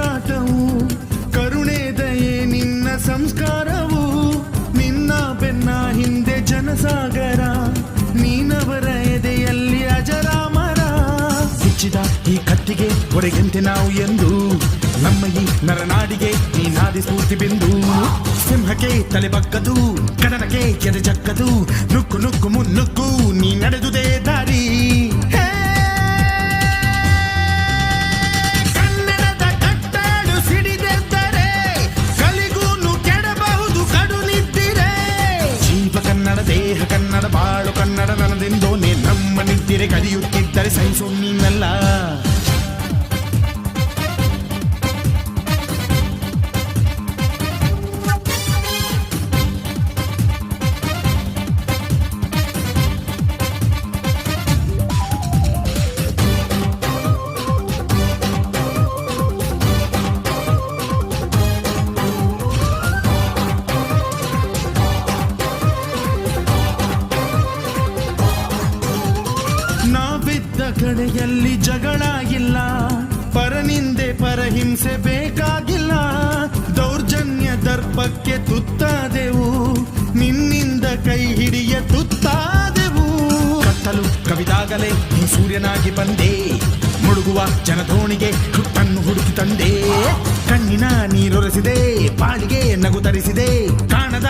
ಹೋರಾಟವು ಕರುಣೆ ದಯೆ ನಿನ್ನ ಸಂಸ್ಕಾರವು ನಿನ್ನ ಬೆನ್ನ ಹಿಂದೆ ಜನಸಾಗರ ನೀನವರ ಎದೆಯಲ್ಲಿ ಅಜರಾಮರ ಸಿಚ್ಚಿದ ಈ ಕತ್ತಿಗೆ ಹೊರಗೆಂತೆ ನಾವು ಎಂದು ನಮ್ಮ ಈ ನರನಾಡಿಗೆ ನೀನಾದಿ ಸ್ಫೂರ್ತಿ ಬಿಂದು ಸಿಂಹಕ್ಕೆ ತಲೆ ಬಗ್ಗದು ಕಡನಕ್ಕೆ ಎದೆ ಜಕ್ಕದು ನುಕ್ಕು ನುಕ್ಕು ಮುನ್ನುಕ್ಕು ನೀ ನಡೆದುದೇ ದಾರಿ ಕನ್ನಡದ ಕಟ್ಟಾಡು ಸಿಡಿದೆದ್ದರೆ ಕಲಿಗೂನು ಕೆಡಬಹುದು ಕಡು ನಿದ್ದಿರೆ ಜೀವ ಕನ್ನಡ ದೇಹ ಕನ್ನಡ ಬಾಳು ಕನ್ನಡ ನನದೆಂದೋನೆ ನಮ್ಮ ನಿದ್ದಿರೆ ಕಲಿಯುತ್ತಿದ್ದರೆ ಸಹಿಸು ನೀನಲ್ಲ ನಾವಿದ್ದ ಕಡೆಯಲ್ಲಿ ಜಗಳ ಇಲ್ಲ ಪರನಿಂದೆ ಪರಹಿಂಸೆ ಬೇಕಾಗಿಲ್ಲ ದೌರ್ಜನ್ಯ ದರ್ಪಕ್ಕೆ ತುತ್ತಾದೆವು ನಿನ್ನಿಂದ ಕೈ ಹಿಡಿಯ ತುತ್ತಾದೆವು ಕತ್ತಲು ಕವಿದಾಗಲೇ ನೀ ಸೂರ್ಯನಾಗಿ ಬಂದೆ ಮುಳುಗುವ ಜನಧೋಣಿಗೆ ಹುಟ್ಟನ್ನು ಹುಡುಕಿ ತಂದೆ ಕಣ್ಣಿನ ನೀರೊರೆಸಿದೆ ಬಾಳಿಗೆ ನಗು ತರಿಸಿದೆ ಕಾಣದ